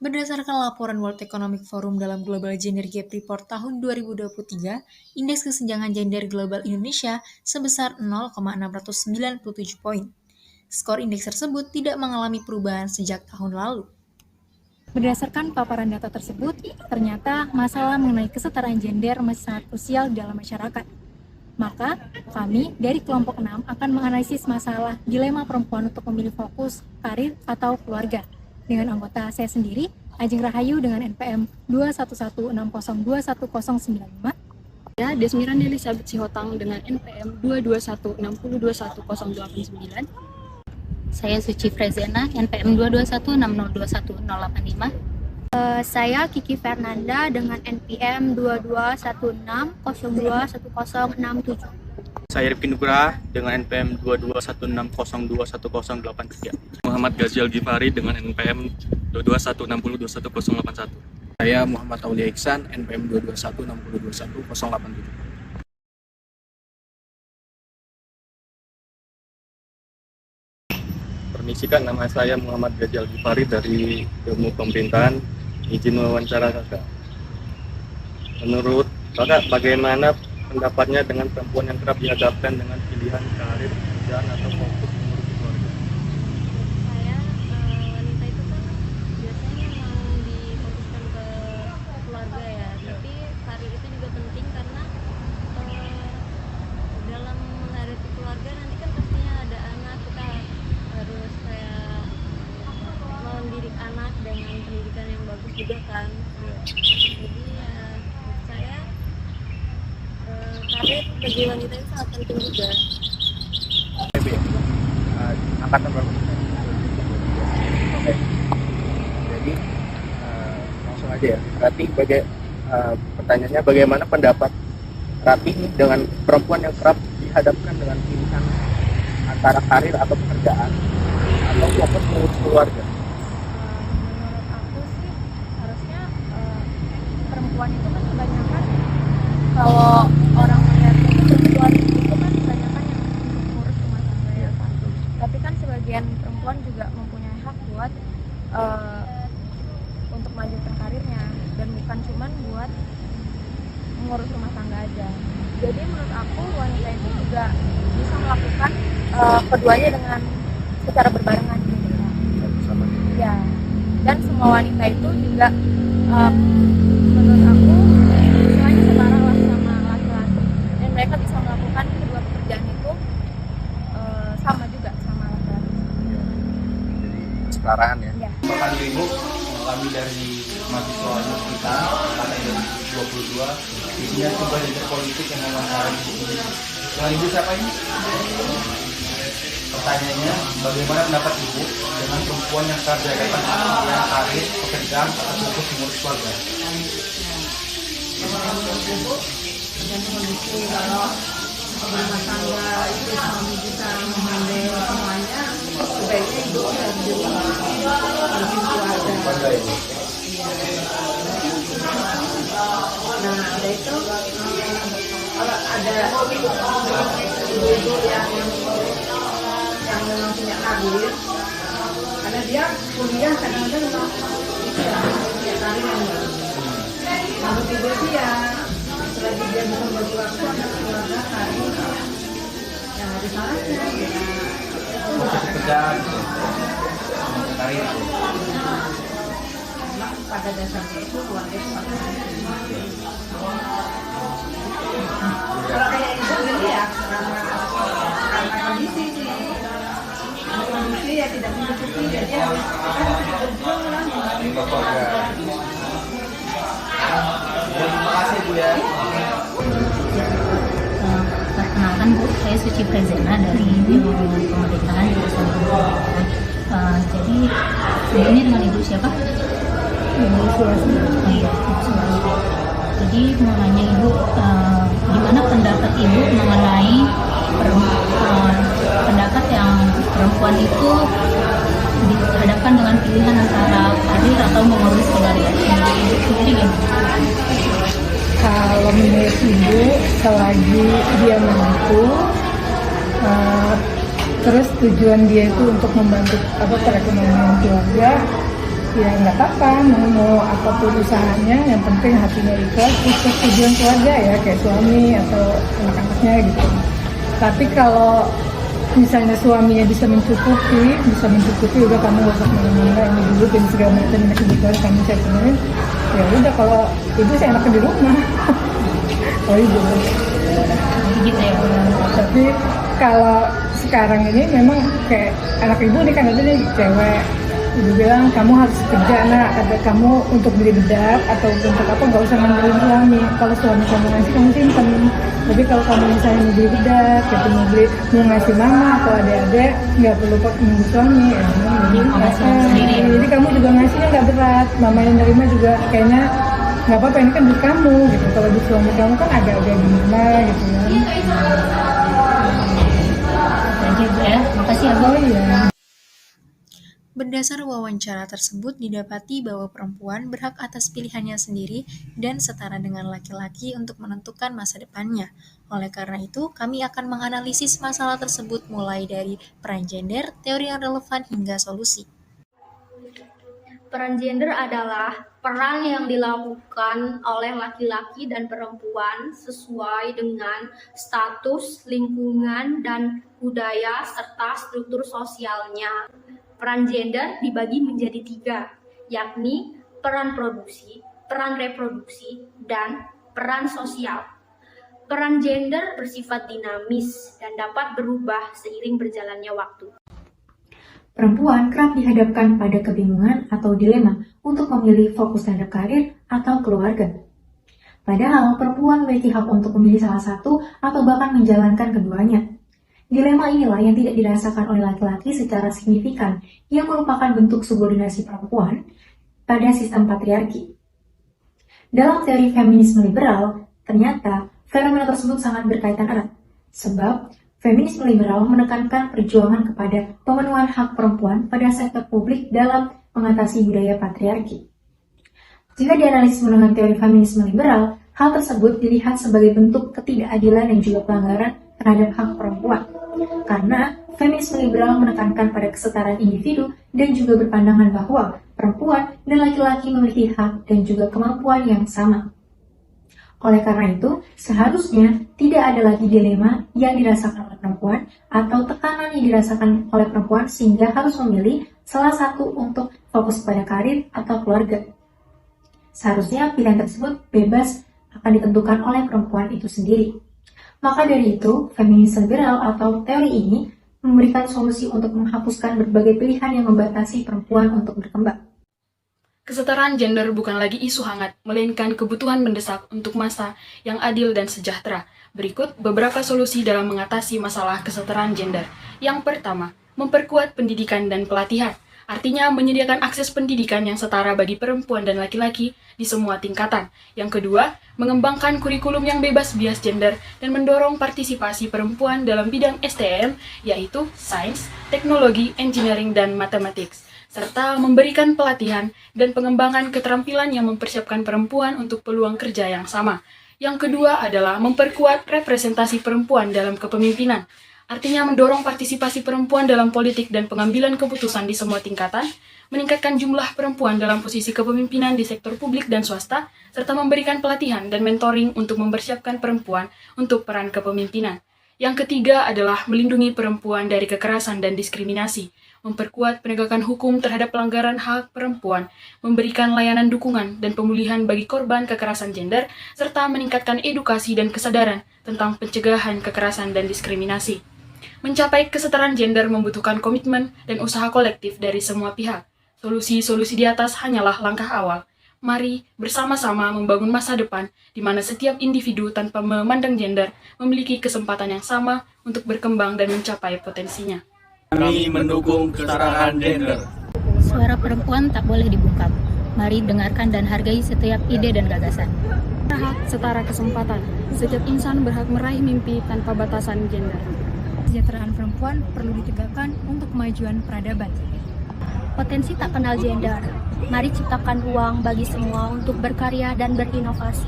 Berdasarkan laporan World Economic Forum dalam Global Gender Gap Report tahun 2023, indeks kesenjangan gender global Indonesia sebesar 0,697 poin. Skor indeks tersebut tidak mengalami perubahan sejak tahun lalu. Berdasarkan paparan data tersebut, ternyata masalah mengenai kesetaraan gender masih sangat krusial dalam masyarakat. Maka, kami dari kelompok 6 akan menganalisis masalah dilema perempuan untuk memilih fokus, karir, atau keluarga. Dengan anggota saya sendiri, Ajeng Rahayu dengan NPM 21160210095, Desmiran Elizabeth Sihotang dengan NPM 22160210089. Saya Suci Frezena, NPM 22160210085. Saya Kiki Fernanda dengan NPM 2216021067. Saya Rifki Nugraha dengan NPM 2216021083. Muhammad Gazial Gifari dengan NPM 2216021081. Saya Muhammad Aulia Iksan, NPM 22160211087. Permisikan, nama saya Muhammad Gazial Gifari dari Ilmu Pemerintahan. Izin wawancara kakak. Menurut kakak, bagaimana pendapatnya dengan perempuan yang kerap dihadapkan dengan pilihan karir, pekerjaan, atau fokus mengurus keluarga? Saya wanita itu kan biasanya mau difokuskan ke keluarga ya, tapi karir itu juga penting karena dalam menghadapi keluarga nanti kan pastinya ada anak, kita harus kayak mendidik anak dengan pendidikan yang bagus juga kan. Jadi ya menurut saya karir bagi wanita itu sangat penting juga. Angkatan berapa? Oke. Jadi langsung aja ya. Berarti pertanyaannya bagaimana pendapat Rati dengan perempuan yang kerap dihadapkan dengan pilihan antara karir atau pekerjaan atau fokus mengurus keluarga? menurut aku sih harusnya perempuan itu kan kebanyakan, kalau orang melihat perempuan itu kan kebanyakan yang ngurus rumah tangga ya kan. Tapi kan sebagian perempuan juga mempunyai hak buat untuk melanjutkan karirnya dan bukan cuman buat mengurus rumah tangga aja. Jadi menurut aku wanita itu juga bisa melakukan keduanya dengan secara berbarengan gitu ya. Ya. Dan semua wanita itu juga menurut aku semuanya setara lah sama laki-laki, dan mereka bisa melakukan kedua pekerjaan itu sama juga sama laki-laki. Jadi kesetaraan ya. Ya. Bapak Ibu, kami dari mahasiswa Universitas angkatan 2022, isinya coba gender politik yang mewawancarai Ibu. Yang Ibu siapa ini? Pertanyaannya, bagaimana pendapat Ibu dengan perempuan yang kerap dihadapkan dengan karir, pekerjaan, atau fokus mengurus keluarga? Dan kondisi kalau rumah tangga itu suami bisa menghandle semuanya, sebaiknya ibu harus di rumah ngurusin keluarga. Nah, ada itu kalau ada ibu-ibu yang memang punya karir, karena dia kuliah kadang-kadang memang punya karir yang bagus. Menurut ibu sih ya, selagi dia bisa membagi waktu untuk keluarga, karir, ya nggak ada salahnya. Fokus pekerjaan, karir. Pada dasarnya itu keluarga itu pasti penting. Kalau kayak ibu ini ya karena kondisi sih, kondisi ya tidak mencukupi, jadi harus berjuang lah membantu keluarga. Terima kasih Bu ya. Perkenalkan Bu, saya Suci Frezena dari Ilmu Pemerintahan jurusan Pemerintahan. Jadi ini dengan Ibu siapa? Ibu Suwasmi. Oh iya, Ibu Suwasmi. Jadi mau nanya Ibu, gimana pendapat Ibu mengenai pendapat yang perempuan itu dihadapkan dengan pilihan antara karir atau mengurus keluarga? Ibu sendiri gimana? Kalau menurut ibu, selagi dia mampu, terus tujuan dia itu untuk membantu perekonomian keluarga, ya nggak apa-apa, mau apapun usahanya, yang penting hatinya ikhlas, terus tujuan keluarga ya, kayak suami atau anak-anaknya gitu. Tapi kalau misalnya suaminya bisa mencukupi udah kamu gak usah kemana-mana, ini dulu dan segala macam, ini kebutuhan kamu saya penuhin, ya udah. Kalau ibu saya enaknya di rumah. Oh ibu gitu ya. Tapi kalau sekarang ini memang kayak anak ibu nih kan ada nih cewek, ibu bilang kamu harus kerja nak, kata kamu untuk beli bedak atau untuk apa nggak usah ngandelin suami. Kalau suami kamu ngasih kamu simpen. Tapi kalau kamu misalnya mau beli bedak, gitu, mau ngasih mama atau adik-adik, nggak perlu nunggu suami. Jadi kamu juga ngasihnya nggak berat, mama yang nerima juga kayaknya nggak apa-apa, ini kan duit kamu gitu. Kalau di suami kamu kan agak-agak gimana gitu kan. Thank you Bu ya, makasih ya Bu. Oh iya. Berdasar wawancara tersebut didapati bahwa perempuan berhak atas pilihannya sendiri dan setara dengan laki-laki untuk menentukan masa depannya. Oleh karena itu, kami akan menganalisis masalah tersebut mulai dari peran gender, teori yang relevan hingga solusi. Peran gender adalah peran yang dilakukan oleh laki-laki dan perempuan sesuai dengan status, lingkungan, dan budaya serta struktur sosialnya. Peran gender dibagi menjadi 3, yakni peran produksi, peran reproduksi, dan peran sosial. Peran gender bersifat dinamis dan dapat berubah seiring berjalannya waktu. Perempuan kerap dihadapkan pada kebingungan atau dilema untuk memilih fokus terhadap karir atau keluarga. Padahal perempuan memiliki hak untuk memilih salah satu atau bahkan menjalankan keduanya. Dilema inilah yang tidak dirasakan oleh laki-laki secara signifikan, yang merupakan bentuk subordinasi perempuan pada sistem patriarki. Dalam teori feminisme liberal, ternyata fenomena tersebut sangat berkaitan erat, sebab feminisme liberal menekankan perjuangan kepada pemenuhan hak perempuan pada sektor publik dalam mengatasi budaya patriarki. Jika dianalisis menggunakan teori feminisme liberal, hal tersebut dilihat sebagai bentuk ketidakadilan dan juga pelanggaran terhadap hak perempuan. Karena feminisme liberal menekankan pada kesetaraan individu dan juga berpandangan bahwa perempuan dan laki-laki memiliki hak dan juga kemampuan yang sama. Oleh karena itu, seharusnya tidak ada lagi dilema yang dirasakan oleh perempuan atau tekanan yang dirasakan oleh perempuan sehingga harus memilih salah satu untuk fokus pada karir atau keluarga. Seharusnya pilihan tersebut bebas akan ditentukan oleh perempuan itu sendiri. Maka dari itu, feminisme liberal atau teori ini memberikan solusi untuk menghapuskan berbagai pilihan yang membatasi perempuan untuk berkembang. Kesetaraan gender bukan lagi isu hangat, melainkan kebutuhan mendesak untuk masa yang adil dan sejahtera. Berikut beberapa solusi dalam mengatasi masalah kesetaraan gender. Yang pertama, memperkuat pendidikan dan pelatihan. Artinya menyediakan akses pendidikan yang setara bagi perempuan dan laki-laki di semua tingkatan. Yang kedua, mengembangkan kurikulum yang bebas bias gender dan mendorong partisipasi perempuan dalam bidang STM, yaitu sains, teknologi, engineering, dan matematik, serta memberikan pelatihan dan pengembangan keterampilan yang mempersiapkan perempuan untuk peluang kerja yang sama. Yang kedua adalah memperkuat representasi perempuan dalam kepemimpinan. Artinya mendorong partisipasi perempuan dalam politik dan pengambilan keputusan di semua tingkatan, meningkatkan jumlah perempuan dalam posisi kepemimpinan di sektor publik dan swasta, serta memberikan pelatihan dan mentoring untuk mempersiapkan perempuan untuk peran kepemimpinan. Yang ketiga adalah melindungi perempuan dari kekerasan dan diskriminasi, memperkuat penegakan hukum terhadap pelanggaran hak perempuan, memberikan layanan dukungan dan pemulihan bagi korban kekerasan gender, serta meningkatkan edukasi dan kesadaran tentang pencegahan kekerasan dan diskriminasi. Mencapai kesetaraan gender membutuhkan komitmen dan usaha kolektif dari semua pihak. Solusi-solusi di atas hanyalah langkah awal. Mari bersama-sama membangun masa depan di mana setiap individu tanpa memandang gender memiliki kesempatan yang sama untuk berkembang dan mencapai potensinya. Kami mendukung kesetaraan gender. Suara perempuan tak boleh dibungkam. Mari dengarkan dan hargai setiap ide dan gagasan. Hak setara kesempatan. Setiap insan berhak meraih mimpi tanpa batasan gender. Kesejahteraan perempuan perlu ditegakkan untuk kemajuan peradaban. Potensi tak kenal gender. Mari ciptakan ruang bagi semua untuk berkarya dan berinovasi.